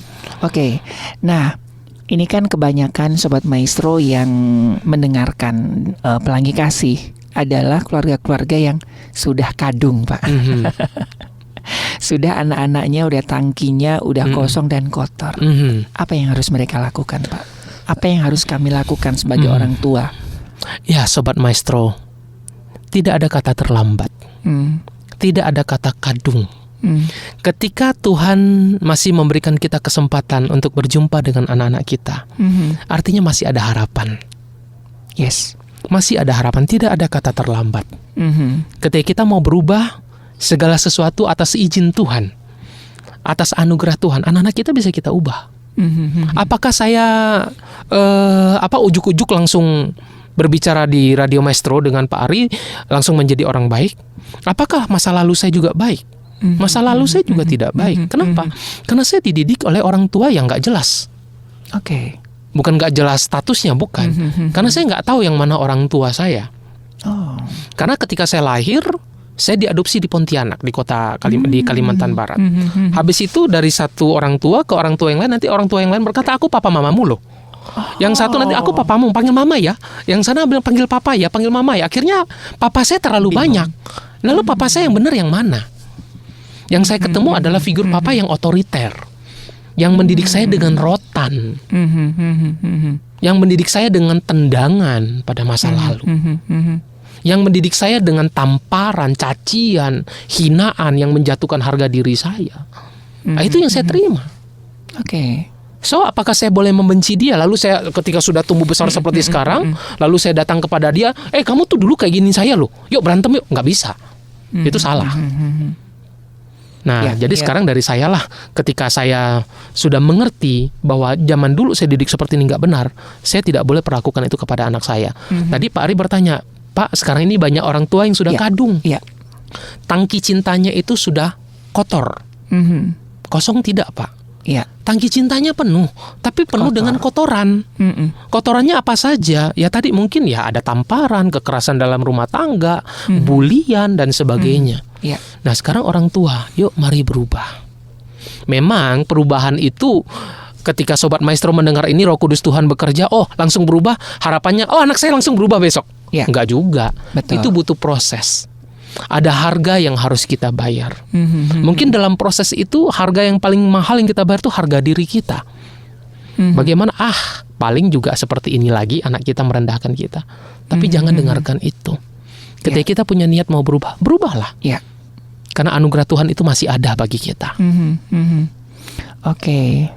Nah, ini kan kebanyakan Sobat Maestro yang mendengarkan Pelangi Kasih adalah keluarga-keluarga yang sudah kadung, Pak. Sudah anak-anaknya udah tangkinya udah kosong dan kotor. Apa yang harus mereka lakukan, Pak? Apa yang harus kami lakukan sebagai orang tua? Ya, Sobat Maestro, tidak ada kata terlambat. Tidak ada kata kadung. Ketika Tuhan masih memberikan kita kesempatan untuk berjumpa dengan anak-anak kita, artinya masih ada harapan. Masih ada harapan, tidak ada kata terlambat. Ketika kita mau berubah, segala sesuatu atas izin Tuhan, atas anugerah Tuhan, anak-anak kita bisa kita ubah. Apakah saya ujuk-ujuk langsung berbicara di Radio Maestro dengan Pak Ari langsung menjadi orang baik? Apakah masa lalu saya juga baik? Masa lalu saya juga tidak baik. Kenapa? Karena saya dididik oleh orang tua yang gak jelas. Bukan gak jelas statusnya, bukan. Karena saya gak tahu yang mana orang tua saya. Karena ketika saya lahir, saya diadopsi di Pontianak, di kota di Kalimantan Barat. Habis itu dari satu orang tua ke orang tua yang lain, nanti orang tua yang lain berkata, aku papa mamamu loh. Yang satu nanti aku papamu, panggil mama ya. Yang sana bilang panggil papa ya, panggil mama ya. Akhirnya papa saya terlalu banyak. Lalu papa saya yang benar yang mana? Yang saya ketemu adalah figur papa yang otoriter, yang mendidik saya dengan rotan, yang mendidik saya dengan tendangan pada masa lalu, yang mendidik saya dengan tamparan, cacian, hinaan yang menjatuhkan harga diri saya. Nah, itu yang saya terima. So, apakah saya boleh membenci dia? Lalu saya ketika sudah tumbuh besar seperti sekarang, lalu saya datang kepada dia, kamu tuh dulu kayak gini saya loh, yuk berantem yuk. Nggak bisa. Itu salah. Nah, jadi sekarang dari saya lah, ketika saya sudah mengerti bahwa zaman dulu saya didik seperti ini nggak benar, saya tidak boleh perlakukan itu kepada anak saya. Tadi Pak Ari bertanya, Pak, sekarang ini banyak orang tua yang sudah kadung. Tangki cintanya itu sudah kotor. Kosong tidak, Pak? Tangki cintanya penuh, tapi penuh dengan kotoran. Kotorannya apa saja? Ya tadi mungkin ya ada tamparan, kekerasan dalam rumah tangga, bulian dan sebagainya. Nah, sekarang orang tua, yuk mari berubah. Memang perubahan itu ketika Sobat Maestro mendengar ini Roh Kudus Tuhan bekerja, langsung berubah, harapannya anak saya langsung berubah besok. Enggak juga. Itu butuh proses. Ada harga yang harus kita bayar. Mungkin dalam proses itu harga yang paling mahal yang kita bayar itu harga diri kita. Bagaimana? Paling juga seperti ini lagi anak kita merendahkan kita. Tapi jangan dengarkan itu. Ketika kita punya niat mau berubah, berubahlah. Karena anugerah Tuhan itu masih ada bagi kita.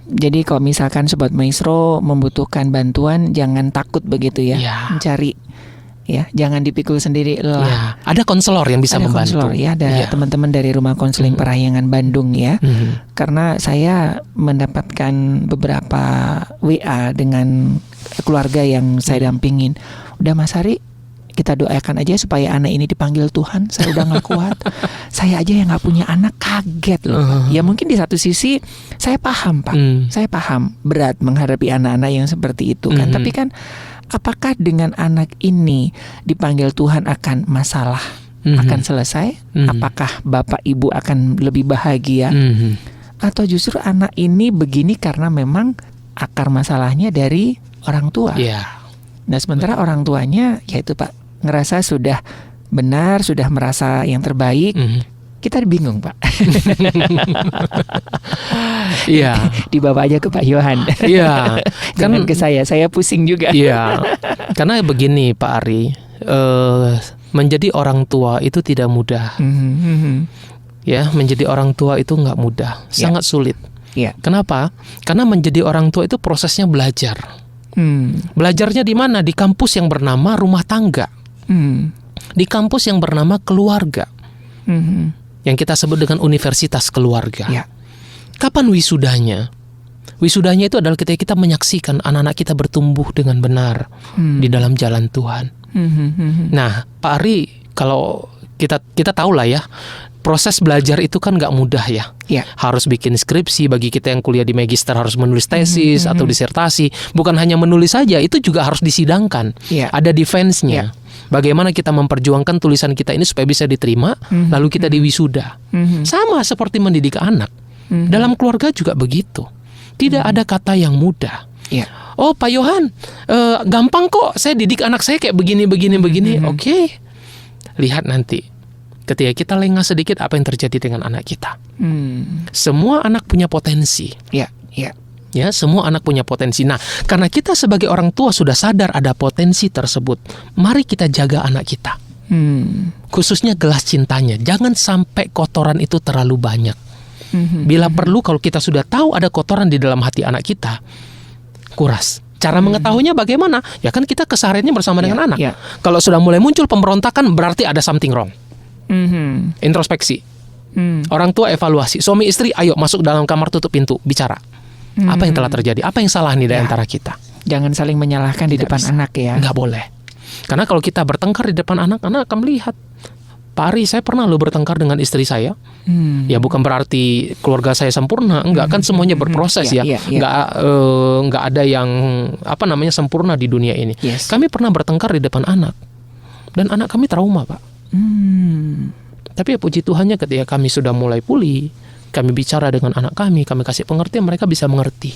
Jadi kalau misalkan Sobat Maestro membutuhkan bantuan, jangan takut begitu ya, mencari. Jangan dipikul sendiri lelah. Ada konselor yang bisa membantu. Ada teman-teman dari Rumah Konseling Parahyangan Bandung ya. Karena saya mendapatkan beberapa WA dengan keluarga yang saya dampingin. Udah Mas Ari, kita doakan aja supaya anak ini dipanggil Tuhan. Saya udah gak kuat. Saya aja yang gak punya anak kaget loh Pak. Ya mungkin di satu sisi saya paham Pak. Saya paham berat menghadapi anak-anak yang seperti itu kan. Tapi kan apakah dengan anak ini dipanggil Tuhan akan masalah akan selesai? Apakah bapak ibu akan lebih bahagia? Atau justru anak ini begini karena memang akar masalahnya dari orang tua? Nah sementara orang tuanya yaitu Pak ngerasa sudah benar, sudah merasa yang terbaik, kita bingung Pak. Iya. Dibawa aja ke Pak Yohan. Iya. Kan ke saya pusing juga. Iya. Karena begini Pak Ari, menjadi orang tua itu tidak mudah. Ya, menjadi orang tua itu nggak mudah, sangat sulit. Kenapa? Karena menjadi orang tua itu prosesnya belajar. Belajarnya di mana? Di kampus yang bernama rumah tangga. Di kampus yang bernama keluarga. Yang kita sebut dengan universitas keluarga. Kapan wisudanya? Wisudanya itu adalah ketika kita menyaksikan anak-anak kita bertumbuh dengan benar di dalam jalan Tuhan. Nah, Pak Ari, kalau kita tahu lah ya, proses belajar itu kan nggak mudah ya. Harus bikin skripsi, bagi kita yang kuliah di magister harus menulis tesis atau disertasi. Bukan hanya menulis saja, itu juga harus disidangkan. Ada defense-nya. Bagaimana kita memperjuangkan tulisan kita ini supaya bisa diterima, lalu kita diwisuda. Sama seperti mendidik anak. Dalam keluarga juga begitu. Tidak ada kata yang mudah. Oh Pak Yohan, gampang kok, saya didik anak saya kayak begini. Oke. Lihat nanti ketika kita lengah sedikit apa yang terjadi dengan anak kita. Semua anak punya potensi. Ya, semua anak punya potensi. Nah, karena kita sebagai orang tua sudah sadar ada potensi tersebut, mari kita jaga anak kita. Khususnya gelas cintanya. Jangan sampai kotoran itu terlalu banyak. Bila perlu, kalau kita sudah tahu ada kotoran di dalam hati anak kita, kuras. Cara mengetahuinya bagaimana? Ya kan kita kesehariannya bersama dengan anak. Kalau sudah mulai muncul pemberontakan, berarti ada something wrong. Introspeksi. Orang tua evaluasi. Suami istri, ayo masuk dalam kamar, tutup pintu, bicara. Apa yang telah terjadi? Apa yang salah nih di antara kita? Jangan saling menyalahkan di depan anak ya. Nggak boleh. Karena kalau kita bertengkar di depan anak akan melihat. Pak Ari, saya pernah lo bertengkar dengan istri saya. Ya bukan berarti keluarga saya sempurna. Enggak, kan semuanya berproses ya. Nggak ada yang sempurna di dunia ini. Kami pernah bertengkar di depan anak. Dan anak kami trauma Pak. Tapi ya puji Tuhannya ketika kami sudah mulai pulih, kami bicara dengan anak kami kasih pengertian, mereka bisa mengerti.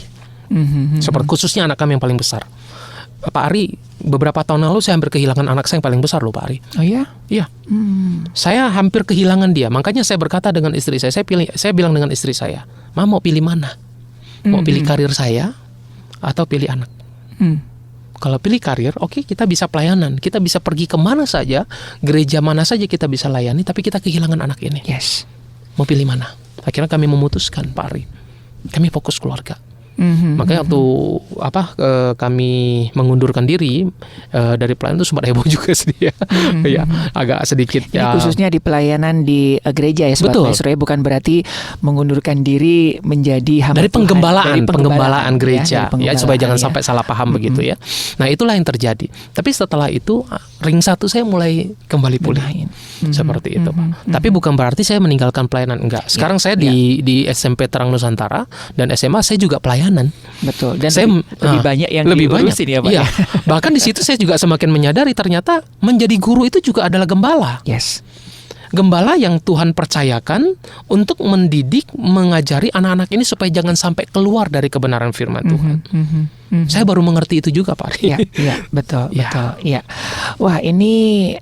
Seperti khususnya anak kami yang paling besar. Pak Ari, beberapa tahun lalu saya hampir kehilangan anak saya yang paling besar loh Pak Ari. Oh ya? Iya. Saya hampir kehilangan dia. Makanya saya berkata dengan istri saya bilang dengan istri saya, "Ma, mau pilih mana? Mau pilih karir saya atau pilih anak?" Kalau pilih karir, oke, kita bisa pelayanan. Kita bisa pergi kemana saja, gereja mana saja kita bisa layani, tapi kita kehilangan anak ini. Mau pilih mana? Akhirnya kami memutuskan Pak Ari, kami fokus keluarga. Makanya waktu kami mengundurkan diri dari pelayanan itu sempat heboh juga sih ya. Ya, agak sedikit ini khususnya di pelayanan di gereja ya Sobat Maestro, bukan berarti mengundurkan diri menjadi hamba dari penggembalaan gereja ya, supaya jangan sampai salah paham begitu ya. Nah, itulah yang terjadi. Tapi setelah itu ring 1 saya mulai kembali pulih. Seperti itu Pak. Tapi bukan berarti saya meninggalkan pelayanan, enggak. Sekarang saya di SMP Terang Nusantara dan SMA saya juga pelayanan. Betul. Dan saya lebih banyak yang diurusin ya Pak. Iya. Bahkan di situ saya juga semakin menyadari ternyata menjadi guru itu juga adalah gembala. Gembala yang Tuhan percayakan untuk mendidik, mengajari anak-anak ini supaya jangan sampai keluar dari kebenaran firman Tuhan. Saya baru mengerti itu juga Pak. Betul. Wah, ini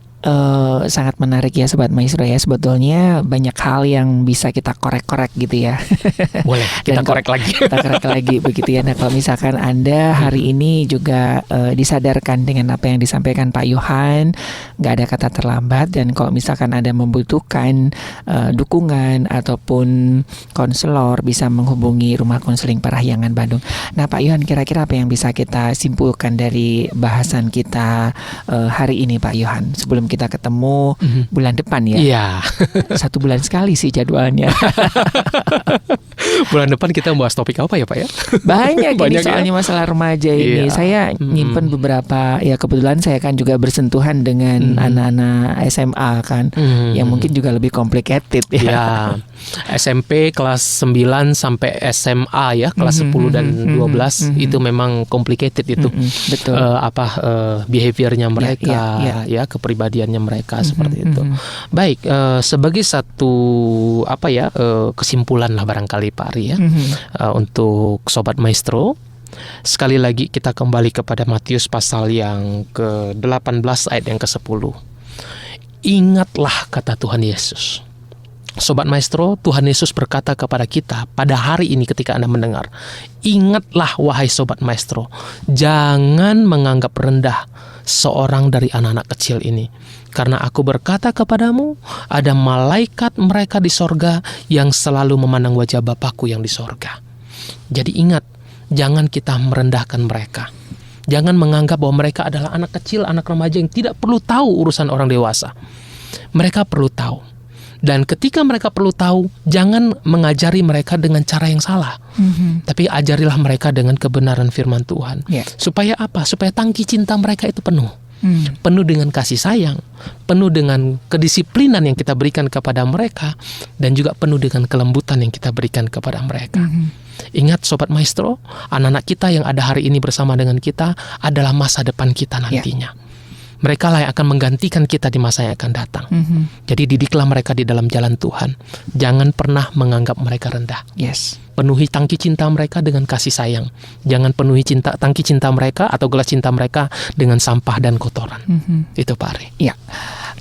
sangat menarik ya Sobat Maestro ya. Sebetulnya banyak hal yang bisa kita korek-korek gitu ya. Boleh, kita korek lagi. Kita korek lagi begitu ya. Nah, kalau misalkan Anda hari ini juga disadarkan dengan apa yang disampaikan Pak Yohan, nggak ada kata terlambat. Dan kalau misalkan Anda membutuhkan dukungan ataupun konselor, bisa menghubungi Rumah Konseling Parahyangan Bandung. Nah Pak Yohan, kira-kira apa yang bisa kita simpulkan dari bahasan kita hari ini Pak Yohan, sebelum kita ketemu bulan depan ya? 1 bulan sekali sih jadwalnya. Bulan depan kita bahas topik apa ya Pak ya? Banyak ini Banyak ya? soalnya masalah remaja ini. Iya. Saya nyimpen beberapa, ya kebetulan saya kan juga bersentuhan dengan anak-anak SMA kan, yang mungkin juga lebih complicated ya. Ya, SMP kelas 9 sampai SMA ya, kelas 10 dan 12 itu memang complicated itu. Betul. Behaviornya mereka, ya kepribadiannya mereka seperti itu. Baik, sebagai satu kesimpulan lah barangkali Pak Ari ya, untuk Sobat Maestro. Sekali lagi kita kembali kepada Matius pasal yang ke-18 ayat yang ke-10. Ingatlah kata Tuhan Yesus. Sobat Maestro, Tuhan Yesus berkata kepada kita pada hari ini ketika Anda mendengar, ingatlah wahai Sobat Maestro, jangan menganggap rendah seorang dari anak-anak kecil ini. Karena aku berkata kepadamu, ada malaikat mereka di sorga yang selalu memandang wajah Bapakku yang di sorga. Jadi ingat, jangan kita merendahkan mereka. Jangan menganggap bahwa mereka adalah anak kecil, anak remaja yang tidak perlu tahu urusan orang dewasa. Mereka perlu tahu. Dan ketika mereka perlu tahu, jangan mengajari mereka dengan cara yang salah. Tapi ajarilah mereka dengan kebenaran firman Tuhan. Supaya apa? Supaya tangki cinta mereka itu penuh. Penuh dengan kasih sayang, penuh dengan kedisiplinan yang kita berikan kepada mereka, dan juga penuh dengan kelembutan yang kita berikan kepada mereka. Ingat Sobat Maestro, anak-anak kita yang ada hari ini bersama dengan kita adalah masa depan kita nantinya. Mereka lah yang akan menggantikan kita di masa yang akan datang. Jadi didiklah mereka di dalam jalan Tuhan. Jangan pernah menganggap mereka rendah. Penuhi tangki cinta mereka dengan kasih sayang. Jangan penuhi tangki cinta mereka atau gelas cinta mereka dengan sampah dan kotoran. Itu Pak Ari. Ya.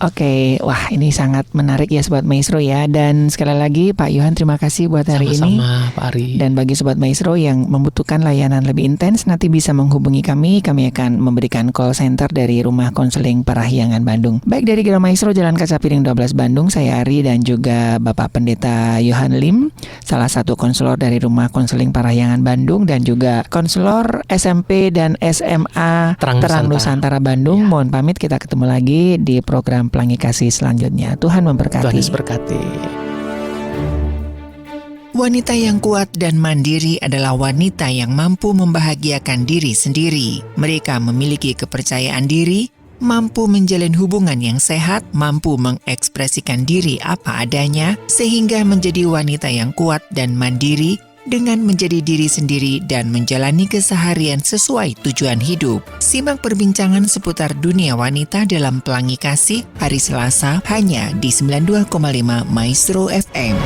Oke, wah ini sangat menarik ya Sobat Maestro ya. Dan sekali lagi Pak Yohan, terima kasih buat hari ini. Sama-sama Pak Ari. Dan bagi Sobat Maestro yang membutuhkan layanan lebih intens, nanti bisa menghubungi kami. Kami akan memberikan call center dari Rumah Konseling Parahyangan Bandung. Baik dari Gereja Maestro Jalan Kaca Piring 12 Bandung, saya Ari dan juga Bapak Pendeta Yohan Lim, salah satu konselor dari Rumah Konseling Parahyangan Bandung dan juga konselor SMP dan SMA Terang Nusantara Bandung. Mohon pamit, kita ketemu lagi di program Pelangi Kasih selanjutnya. Tuhan memberkati. Tuhan Yesus berkati. Wanita yang kuat dan mandiri adalah wanita yang mampu membahagiakan diri sendiri. Mereka memiliki kepercayaan diri, mampu menjalin hubungan yang sehat, mampu mengekspresikan diri apa adanya, sehingga menjadi wanita yang kuat dan mandiri dengan menjadi diri sendiri dan menjalani keseharian sesuai tujuan hidup. Simak perbincangan seputar dunia wanita dalam Pelangi Kasih hari Selasa hanya di 92,5 Maestro FM.